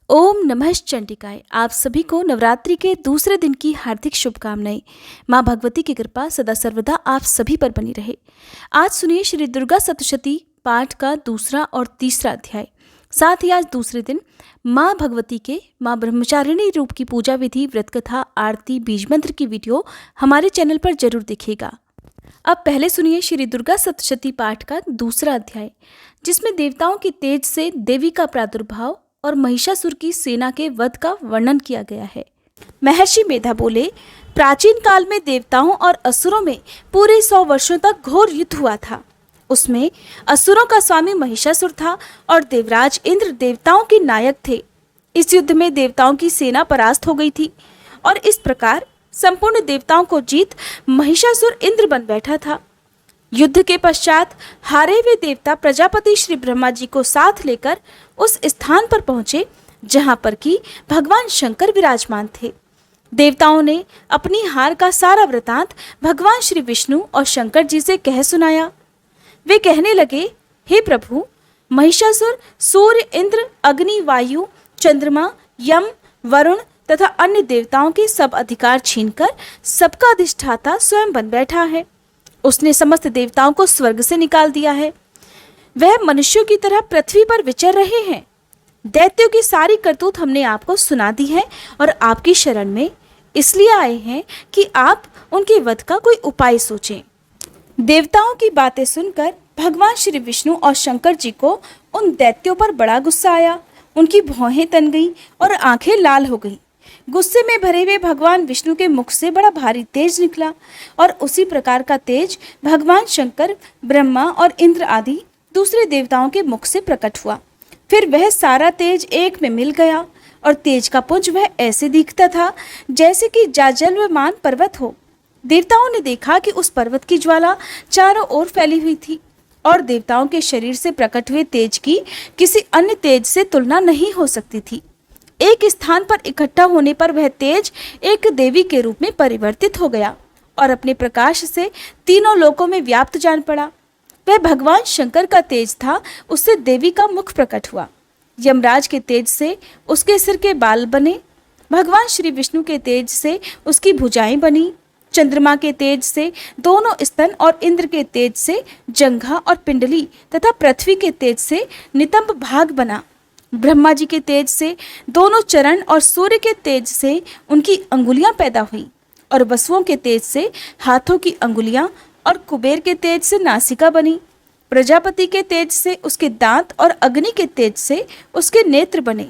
ओम नमः चंडिकाय। आप सभी को नवरात्रि के दूसरे दिन की हार्दिक शुभकामनाएं। माँ भगवती की कृपा सदा सर्वदा आप सभी पर बनी रहे। आज सुनिए श्री दुर्गा सप्तशती पाठ का दूसरा और तीसरा अध्याय। साथ ही आज दूसरे दिन माँ भगवती के माँ ब्रह्मचारिणी रूप की पूजा विधि, व्रत कथा, आरती, बीज मंत्र की वीडियो हमारे चैनल पर जरूर देखिएगा। अब पहले सुनिए श्री दुर्गा सप्तशती पाठ का दूसरा अध्याय, जिसमें देवताओं की तेज से देवी का प्रादुर्भाव और महिषासुर की सेना के वध का वर्णन किया गया है। महर्षि मेधा बोले, प्राचीन काल में देवताओं और असुरों में पूरे 100 वर्षों तक घोर युद्ध हुआ था। उसमें असुरों का स्वामी महिषासुर था और देवराज इंद्र देवताओं के नायक थे। इस युद्ध में देवताओं की सेना परास्त हो गई थी और इस प्रकार संपूर्ण देवताओं को जीत महिषासुर इंद्र बन बैठा था। युद्ध के पश्चात हारे हुए देवता प्रजापति श्री ब्रह्मा जी को साथ लेकर उस स्थान पर पहुंचे जहां पर कि भगवान शंकर विराजमान थे। देवताओं ने अपनी हार का सारा वृतांत भगवान श्री विष्णु और शंकर जी से कह सुनाया। वे कहने लगे, हे प्रभु, महिषासुर सूर्य, इंद्र, अग्नि, वायु, चंद्रमा, यम, वरुण तथा अन्य देवताओं के सब अधिकार छीनकर सबका अधिष्ठाता स्वयं बन बैठा है। उसने समस्त देवताओं को स्वर्ग से निकाल दिया है। वह मनुष्यों की तरह पृथ्वी पर विचर रहे हैं। दैत्यों की सारी करतूत हमने आपको सुना दी है और आपकी शरण में इसलिए आए हैं कि आप उनके वध का कोई उपाय सोचें। देवताओं की बातें सुनकर भगवान श्री विष्णु और शंकर जी को उन दैत्यों पर बड़ा गुस्सा आया। उनकी भौहें तन गईं और आंखें लाल हो गईं। गुस्से में भरे हुए भगवान विष्णु के मुख से बड़ा भारी तेज निकला और उसी प्रकार का तेज भगवान शंकर, ब्रह्मा और इंद्र आदि दूसरे देवताओं के मुख से प्रकट हुआ। फिर वह सारा तेज एक में मिल गया और तेज का पुंज वह ऐसे दिखता था जैसे कि जाजल्यमान पर्वत हो। देवताओं ने देखा कि उस पर्वत की ज्वाला चारों ओर फैली हुई थी और देवताओं के शरीर से प्रकट हुए तेज की किसी अन्य तेज से तुलना नहीं हो सकती थी। एक स्थान पर इकट्ठा होने पर वह तेज एक देवी के रूप में परिवर्तित हो गया और अपने प्रकाश से तीनों लोकों में व्याप्त जान पड़ा। वह भगवान शंकर का तेज था, उससे देवी का मुख प्रकट हुआ। यमराज के तेज से उसके सिर के बाल बने, भगवान श्री विष्णु के तेज से उसकी भुजाएं बनी, चंद्रमा के तेज से दोनों स्तन और इंद्र के तेज से जंघा और पिंडली तथा पृथ्वी के तेज से नितंब भाग बना। ब्रह्मा जी के तेज से दोनों चरण और सूर्य के तेज से उनकी अंगुलियां पैदा हुई और वसुओं के तेज से हाथों की अंगुलियां और कुबेर के तेज से नासिका बनी। प्रजापति के तेज से उसके दांत और अग्नि के तेज से उसके नेत्र बने।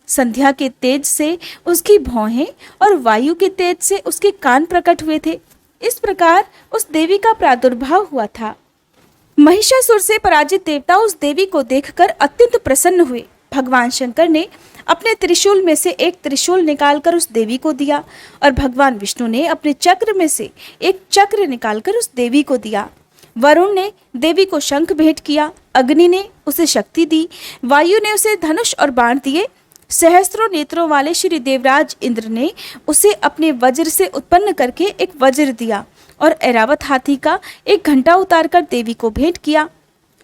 संध्या के तेज से उसकी भौहें और वायु के तेज से उसके कान प्रकट हुए थे। इस प्रकार उस देवी का प्रादुर्भाव हुआ था। महिषासुर से पराजित देवता उस देवी को देखकर अत्यंत प्रसन्न हुए। भगवान शंकर ने अपने त्रिशूल में से एक त्रिशूल निकालकर उस देवी को दिया और भगवान विष्णु ने अपने चक्र में से एक चक्र निकालकर उस देवी को दिया। वरुण ने देवी को शंख भेंट किया, अग्नि ने उसे शक्ति दी, वायु ने उसे धनुष और बाण दिए, सहस्त्रों नेत्रों वाले श्री देवराज इंद्र ने उसे अपने वज्र से उत्पन्न करके एक वज्र दिया और ऐरावत हाथी का एक घंटा उतारकर देवी को भेंट किया।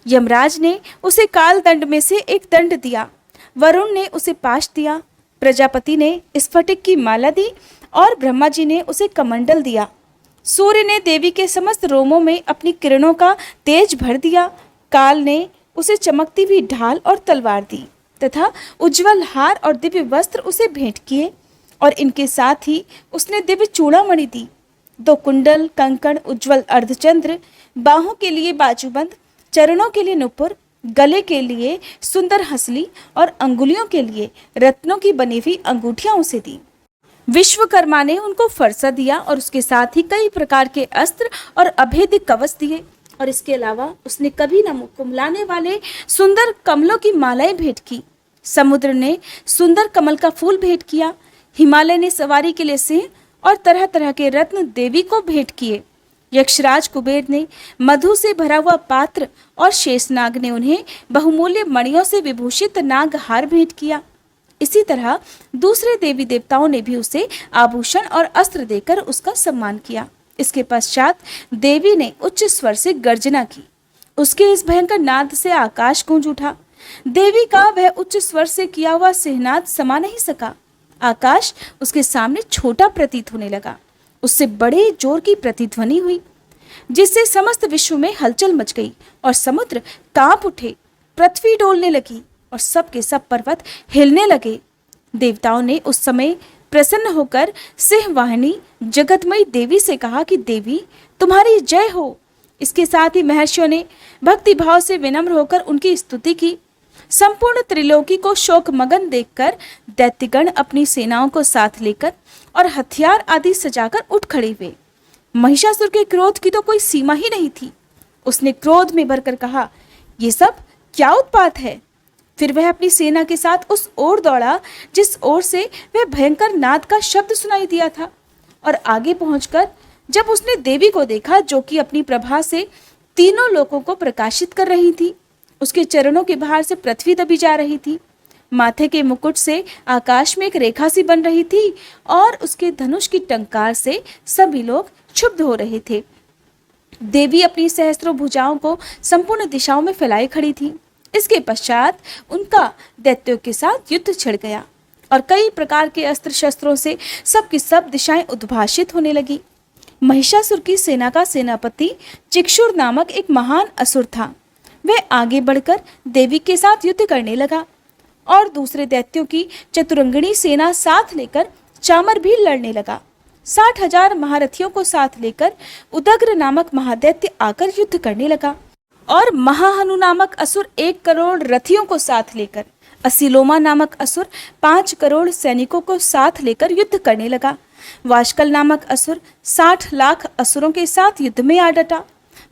यमराज ने उसे काल दंड में से एक दंड दिया, वरुण ने उसे पाश दिया, प्रजापति ने स्फटिक की माला दी और ब्रह्मा जी ने उसे कमंडल दिया। सूर्य ने देवी के समस्त रोमों में अपनी किरणों का तेज भर दिया। काल ने उसे चमकती हुई ढाल और तलवार दी तथा उज्जवल हार और दिव्य वस्त्र उसे भेंट किए और इनके साथ ही उसने दिव्य चूड़ामणि दी। 2 कुंडल, कंकण, उज्जवल अर्धचंद्र, बाहों के लिए बाजूबंद, चरणों के लिए नुपुर, गले के लिए सुंदर हंसली और अंगुलियों के लिए रत्नों की बनी हुई अंगूठियां उसे दी। विश्वकर्मा ने उनको फरसा दिया और उसके साथ ही कई प्रकार के अस्त्र और अभेद्य कवच दिए और इसके अलावा उसने कभी न कुमलाने वाले सुंदर कमलों की मालाएं भेंट की। समुद्र ने सुंदर कमल का फूल भेंट किया। हिमालय ने सवारी के लिए सिंह और तरह तरह के रत्न देवी को भेंट किए। यक्षराज कुबेर ने मधु से भरा हुआ पात्र और शेषनाग ने उन्हें बहुमूल्य मणियों से विभूषित नागहार भेंट किया। इसी तरह दूसरे देवी देवताओं ने भी उसे आभूषण और अस्त्र देकर उसका सम्मान किया। इसके पश्चात देवी ने उच्च स्वर से गर्जना की। उसके इस भयंकर नाद से आकाश गूंज उठा। देवी का वह उच्च स्वर से किया हुआ सिहनाद समा नहीं सका। आकाश उसके सामने छोटा प्रतीत होने लगा। उससे बड़े जोर की प्रतिध्वनि हुई, जिससे समस्त विश्व में हलचल मच गई और समुद्र कांप उठे, पृथ्वी डोलने लगी और सब के सब पर्वत हिलने लगे। देवताओं ने उस समय प्रसन्न होकर सिंहवाहिनी जगतमयी देवी से कहा कि देवी, तुम्हारी जय हो। इसके साथ ही महर्षियों ने भक्ति भाव से विनम्र होकर उनकी स्तुति की। संपूर्ण त्रिलोकी को शोकमगन देखकर दैत्यगण अपनी सेनाओं को साथ लेकर और हथियार आदि सजाकर उठ खड़े हुए। महिषासुर के क्रोध की तो कोई सीमा ही नहीं थी। उसने क्रोध में भरकर कहा, ये सब क्या उत्पात है। फिर वह अपनी सेना के साथ उस ओर दौड़ा जिस ओर से वह भयंकर नाद का शब्द सुनाई दिया था, और आगे पहुंचकर जब उसने देवी को देखा जो कि अपनी प्रभा से तीनों लोकों को प्रकाशित कर रही थी, उसके चरणों के बाहर से पृथ्वी दबी जा रही थी, माथे के मुकुट से आकाश में एक रेखा सी बन रही थी और उसके धनुष की टंकार से सभी लोग क्षुब्ध हो रहे थे। देवी अपनी सहस्त्रों भुजाओं को संपूर्ण दिशाओं में फैलाई खड़ी थी। इसके पश्चात उनका दैत्यों के साथ युद्ध छिड़ गया और कई प्रकार के अस्त्र शस्त्रों से सब की सब दिशाएं उद्भाषित होने लगी। महिषासुर की सेना का सेनापति चिक्षुर नामक एक महान असुर था। वह आगे बढ़कर देवी के साथ युद्ध करने लगा और दूसरे दैत्यों की चतुरंगिणी सेना साथ लेकर चामर भी लड़ने लगा। 60,000 महारथियों को साथ लेकर उदग्र नामक महादैत्य आकर युद्ध करने लगा और महाहनु नामक असुर 1 करोड़ रथियों को साथ लेकर, असिलोमा नामक असुर 5 करोड़ सैनिकों को साथ लेकर युद्ध करने लगा। वाशकल नामक असुर 60 लाख असुरों के साथ युद्ध में आ डटा।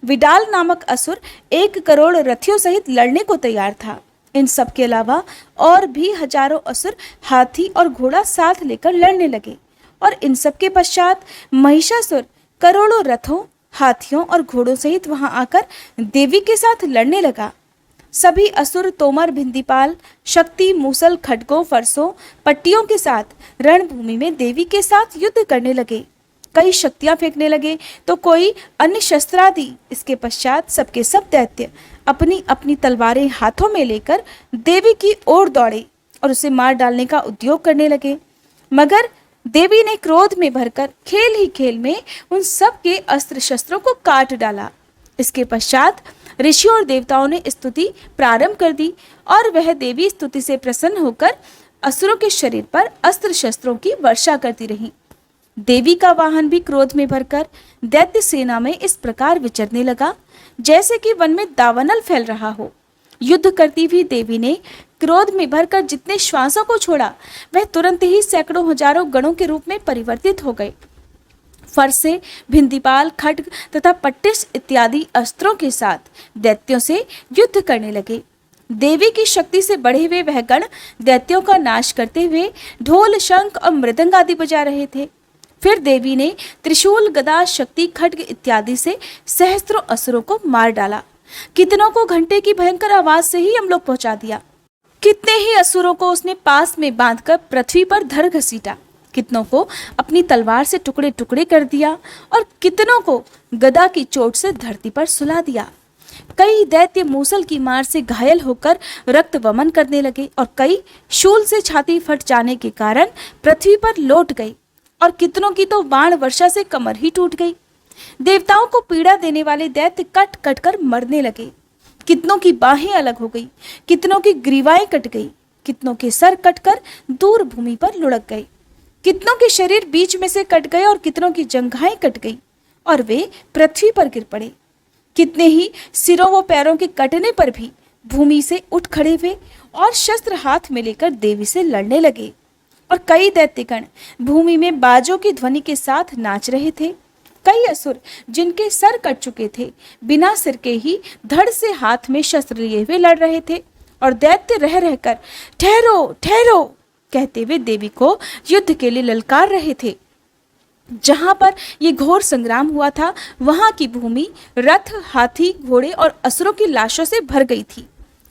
विडाल नामक असुर 1 करोड़ रथियों सहित लड़ने को तैयार था। इन सब के अलावा और भी हजारों असुर हाथी और घोड़ा साथ लेकर लड़ने लगे और इन सब के पश्चात महिषासुर करोड़ों रथों, हाथियों और घोड़ों सहित वहां आकर देवी के साथ लड़ने लगा। सभी असुर तोमर, भिंदीपाल, शक्ति, मूसल, खड्गों, फरसों, पट्टियों के साथ रणभूमि में देवी के साथ युद्ध करने लगे। कई शक्तियां फेंकने लगे तो कोई अन्य शस्त्रादि। इसके पश्चात सबके सब दैत्य अपनी अपनी तलवारें हाथों में लेकर देवी की ओर दौड़े और उसे मार डालने का उद्योग करने लगे। मगर देवी ने क्रोध में भरकर खेल ही खेल में उन सब के अस्त्र शस्त्रों को काट डाला। इसके पश्चात ऋषियों और देवताओं ने स्तुति प्रारंभ कर दी और वह देवी स्तुति से प्रसन्न होकर असुरों के शरीर पर अस्त्र शस्त्रों की वर्षा करती रही। देवी का वाहन भी क्रोध में भरकर दैत्य सेना में इस प्रकार विचरने लगा जैसे कि वन में दावानल फैल रहा हो। युद्ध करती हुई देवी ने क्रोध में भरकर जितने श्वासों को छोड़ा वह तुरंत ही सैकड़ों हजारों गणों के रूप में परिवर्तित हो गए। फरसे, भिंदीपाल, खड्ग तथा पट्टिस इत्यादि अस्त्रों के साथ दैत्यों से युद्ध करने लगे। देवी की शक्ति से बढ़े हुए वह गण दैत्यों का नाश करते हुए ढोल, शंख और मृदंग आदि बजा रहे थे। फिर देवी ने त्रिशूल, गदा, शक्ति, खड्ग इत्यादि से सहस्त्रों असुरों को मार डाला। कितनों को घंटे की भयंकर आवाज से ही हम लोग पहुंचा दिया। कितने ही असुरों को उसने पास में बांधकर पृथ्वी पर धर घसीटा। कितनों को अपनी तलवार से टुकड़े टुकड़े कर दिया और कितनों को गदा की चोट से धरती पर सुला दिया। कई दैत्य मूसल की मार से घायल होकर रक्त वमन करने लगे और कई शूल से छाती फट जाने के कारण पृथ्वी पर लौट गई और कितनों की तो बाण वर्षा से कमर ही टूट गई। देवताओं को पीड़ा देने वाले दैत्य कट कट कर मरने लगे। कितनों की बाहें अलग हो गई, कितनों की ग्रीवाएं कट गई, कितनों के सर कटकर दूर भूमि पर लुढ़क गए, कितनों के शरीर बीच में से कट गए और कितनों की जंघाएं कट गई और वे पृथ्वी पर गिर पड़े। कितने ही सिरों व पैरों के कटने पर भी भूमि से उठ खड़े हुए और शस्त्र हाथ में लेकर देवी से लड़ने लगे। और कई दैत्यगण भूमि में बाजों की ध्वनि के साथ नाच रहे थे। कई असुर जिनके सर कट चुके थे बिना सिर के ही धड़ से हाथ में शस्त्र लिए हुए लड़ रहे थे और दैत्य रह रहकर ठहरो ठहरो कहते हुए देवी को युद्ध के लिए ललकार रहे थे। जहां पर ये घोर संग्राम हुआ था वहां की भूमि रथ, हाथी, घोड़े और असुरों की लाशों से भर गई थी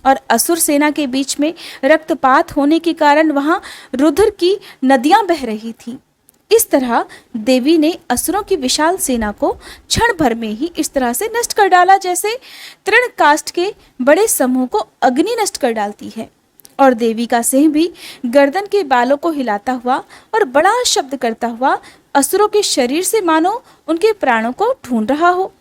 और असुर सेना के बीच में रक्तपात होने के कारण वहां रुधिर की नदियां बह रही थीं। इस तरह देवी ने असुरों की विशाल सेना को क्षण भर में ही इस तरह से नष्ट कर डाला जैसे तृण काष्ठ के बड़े समूह को अग्नि नष्ट कर डालती है। और देवी का सिंह भी गर्दन के बालों को हिलाता हुआ और बड़ा शब्द करता हुआ असुरों के शरीर से मानो उनके प्राणों को ढूंढ रहा हो।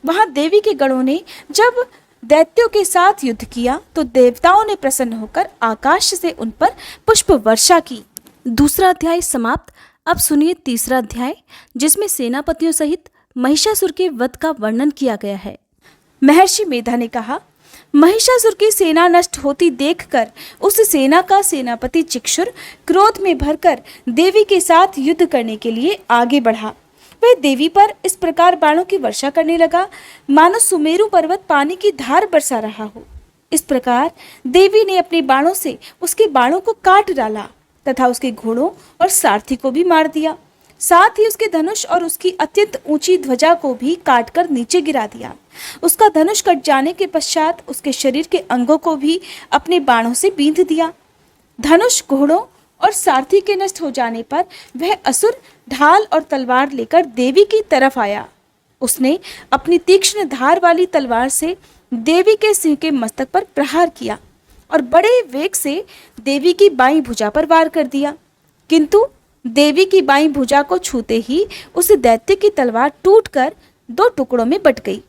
वहां देवी के गणों ने जब दैत्यों के साथ युद्ध किया तो देवताओं ने प्रसन्न होकर आकाश से उन पर पुष्प वर्षा की। दूसरा अध्याय समाप्त। अब सुनिए तीसरा अध्याय, जिसमें सेनापतियों सहित महिषासुर के वध का वर्णन किया गया है। महर्षि मेधा ने कहा, महिषासुर की सेना नष्ट होती देखकर उस सेना का सेनापति चिक्षुर क्रोध में भरकर देवी के साथ युद्ध करने के लिए आगे बढ़ा। वह देवी पर इस प्रकार बाणों की वर्षा करने लगा मानो सुमेरु पर्वत पानी की धार बरसा रहा हो। इस प्रकार देवी ने अपने बाणों से उसके बाणों को काट डाला तथा उसके घोड़ों और सारथी को भी मार दिया। साथ ही उसके धनुष और उसकी अत्यंत ऊंची ध्वजा को भी काटकर नीचे गिरा दिया। उसका धनुष कट जाने के पश्चात उसके शरीर के अंगों को भी अपने बाणों से बींध दिया। धनुष, घोड़ों और सारथी के नष्ट हो जाने पर वह असुर ढाल और तलवार लेकर देवी की तरफ आया। उसने अपनी तीक्ष्ण धार वाली तलवार से देवी के सिंह के मस्तक पर प्रहार किया और बड़े वेग से देवी की बाईं भुजा पर वार कर दिया। किंतु देवी की बाईं भुजा को छूते ही उस दैत्य की तलवार टूटकर 2 टुकड़ों में बट गई।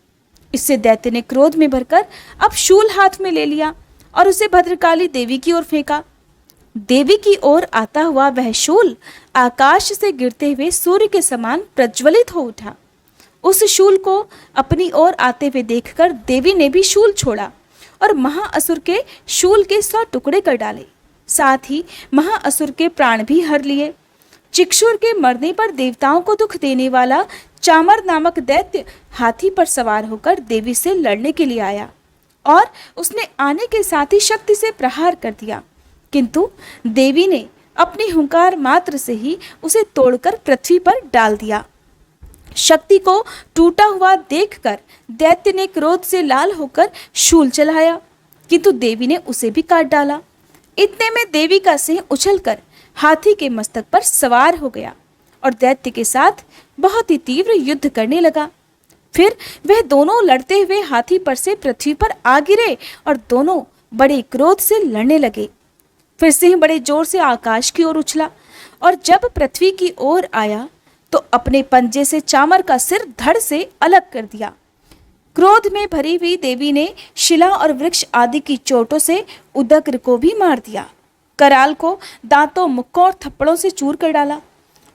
इससे दैत्य ने क्रोध में भरकर अब शूल हाथ में ले लिया और उसे भद्रकाली देवी की ओर फेंका। देवी की ओर आता हुआ वह शूल आकाश से गिरते हुए सूर्य के समान प्रज्वलित हो उठा। उस शूल को अपनी ओर आते हुए देखकर देवी ने भी शूल छोड़ा और महाअसुर के शूल के 100 टुकड़े कर डाले। साथ ही महाअसुर के प्राण भी हर लिए। चिक्षुर के मरने पर देवताओं को दुख देने वाला चामर नामक दैत्य हाथी पर सवार होकर देवी से लड़ने के लिए आया और उसने आने के साथ ही शक्ति से प्रहार कर दिया। किंतु देवी ने अपनी हुंकार मात्र से ही उसे तोड़कर पृथ्वी पर डाल दिया। शक्ति को टूटा हुआ देखकर दैत्य ने क्रोध से लाल होकर शूल चलाया, किंतु देवी ने उसे भी काट डाला। इतने में देवी का सिंह उछलकर हाथी के मस्तक पर सवार हो गया और दैत्य के साथ बहुत ही तीव्र युद्ध करने लगा। फिर वह दोनों लड़ते हुए हाथी पर से पृथ्वी पर आ गिरे और दोनों बड़े क्रोध से लड़ने लगे। फिर सिंह बड़े जोर से आकाश की ओर उछला और जब पृथ्वी की ओर आया तो अपने पंजे से चामर का सिर धड़ से अलग कर दिया। क्रोध में भरी हुई देवी ने शिला और वृक्ष आदि की चोटों से उदग्र को भी मार दिया। कराल को दांतों, मुक्कों और थप्पड़ों से चूर कर डाला।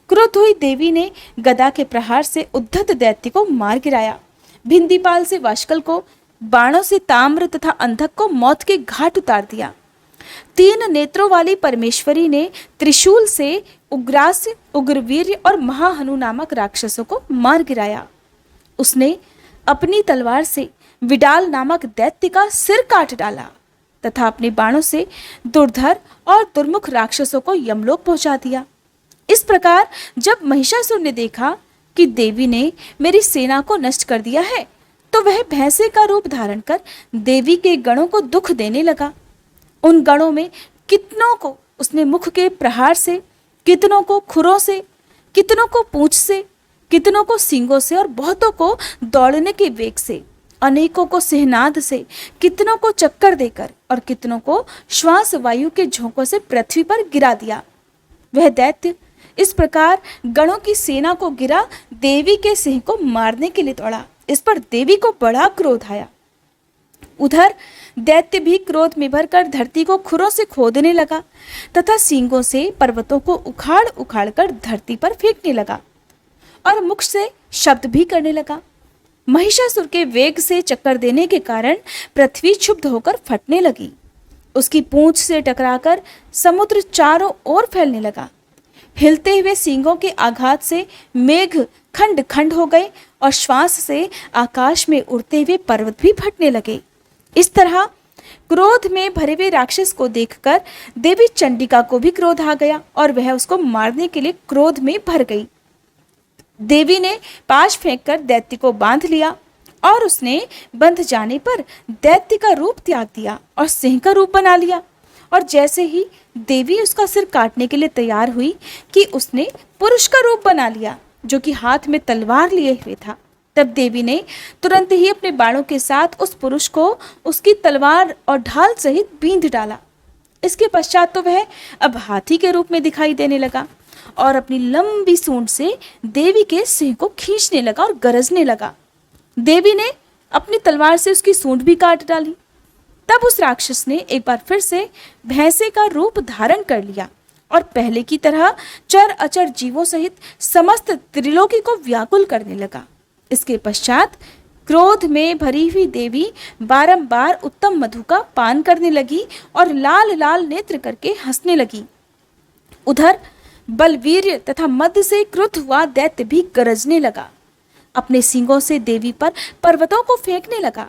क्रुद्ध हुई देवी ने गदा के प्रहार से उद्धत दैत्य को मार गिराया। भिंदीपाल से वाशकल को, बाणों से ताम्र तथा अंधक को मौत के घाट उतार दिया। 3 नेत्रों वाली परमेश्वरी ने त्रिशूल से उग्रास्य, उग्रवीर्य और महाहनु नामक राक्षसों को मार गिराया। उसने अपनी तलवार से विडाल नामक दैत्य का सिर काट डाला तथा अपने बाणों से दुर्धर और दुर्मुख राक्षसों को यमलोक पहुंचा दिया। इस प्रकार जब महिषासुर ने देखा कि देवी ने मेरी सेना को नष्ट कर दिया है तो वह भैंसे का रूप धारण कर देवी के गणों को दुख देने लगा। उन गणों में कितनों को उसने मुख के प्रहार से, कितनों को खुरों से, कितनों को पूंछ से, कितनों को सींगों से और बहुतों को दौड़ने के वेग से, अनेकों को सिहनाद से, कितनों को चक्कर देकर और कितनों को श्वास वायु के झोंकों से पृथ्वी पर गिरा दिया। वह दैत्य इस प्रकार गणों की सेना को गिरा देवी के सिंह को मारने के लिए दौड़ा। इस पर देवी को बड़ा क्रोध आया। उधर दैत्य भी क्रोध में भरकर धरती को खुरों से खोदने लगा तथा सींगों से पर्वतों को उखाड़ उखाड़ कर धरती पर फेंकने लगा और मुख से शब्द भी करने लगा। महिषासुर के वेग से चक्कर देने के कारण पृथ्वी क्षुब्ध होकर फटने लगी। उसकी पूंछ से टकराकर समुद्र चारों ओर फैलने लगा। हिलते हुए सींगों के आघात से मेघ खंड खंड हो गए और श्वास से आकाश में उड़ते हुए पर्वत भी फटने लगे। इस तरह क्रोध में भरे हुए राक्षस को देखकर देवी चंडिका को भी क्रोध आ गया और वह उसको मारने के लिए क्रोध में भर गई। देवी ने पाश फेंककर दैत्य को बांध लिया और उसने बंध जाने पर दैत्य का रूप त्याग दिया और सिंह का रूप बना लिया और जैसे ही देवी उसका सिर काटने के लिए तैयार हुई कि उसने पुरुष का रूप बना लिया जो कि हाथ में तलवार लिए हुए था। तब देवी ने तुरंत ही अपने बाणों के साथ उस पुरुष को उसकी तलवार और ढाल सहित बींध डाला। इसके पश्चात तो वह अब हाथी के रूप में दिखाई देने लगा और अपनी लंबी सूंड से देवी के सिंह को खींचने लगा और गरजने लगा। देवी ने अपनी तलवार से उसकी सूंड भी काट डाली। तब उस राक्षस ने एक बार फिर से भैंसे का रूप धारण कर लिया और पहले की तरह चर अचर जीवों सहित समस्त त्रिलोकी को व्याकुल करने लगा। इसके पश्चात क्रोध में भरी हुई देवी बारंबार उत्तम मधु का पान करने लगी और लाल लाल नेत्र करके हंसने लगी। उधर बलवीर्य तथा मद से क्रुद्ध हुआ दैत्य भी गरजने लगा। अपने सींगों से देवी पर पर्वतों को फेंकने लगा।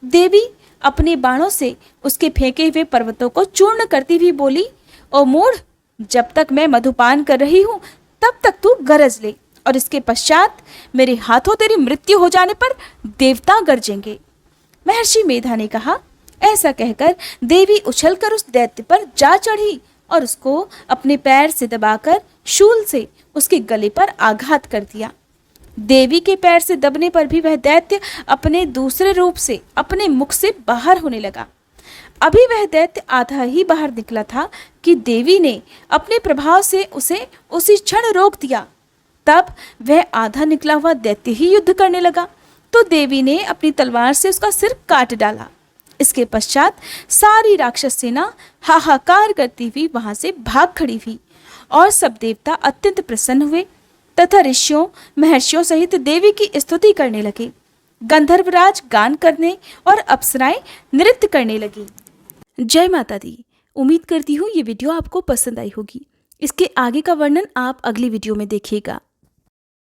देवी अपने बाणों से उसके फेंके हुए पर्वतों को चूर्ण करती हुई बोली, ओ मूढ़, जब तक मैं मधुपान कर रही हूं तब तक तू गरज ले और इसके पश्चात मेरे हाथों तेरी मृत्यु हो जाने पर देवता गरजेंगे। महर्षि मेधा ने कहा। ऐसा कहकर देवी उछलकर उस दैत्य पर जा चढ़ी और उसको अपने पैर से दबाकर शूल से उसके गले पर आघात कर दिया। देवी के पैर से दबने पर भी वह दैत्य अपने दूसरे रूप से अपने मुख से बाहर होने लगा। अभी वह दैत्य आधा ही बाहर निकला था कि देवी ने अपने प्रभाव से उसे उसी क्षण रोक दिया। तब वह आधा निकला हुआ दैत्य ही युद्ध करने लगा तो देवी ने अपनी तलवार से उसका सिर काट डाला। इसके पश्चात सारी राक्षस सेना हाहाकार करती हुई वहां से भाग खड़ी हुई और सब देवता अत्यंत प्रसन्न हुए तथा ऋषियों महर्षियों सहित देवी की स्तुति करने लगे। गंधर्वराज गान करने और अप्सराएं नृत्य करने लगी। जय माता दी। उम्मीद करती हूँ ये वीडियो आपको पसंद आई होगी। इसके आगे का वर्णन आप अगली वीडियो में देखिएगा।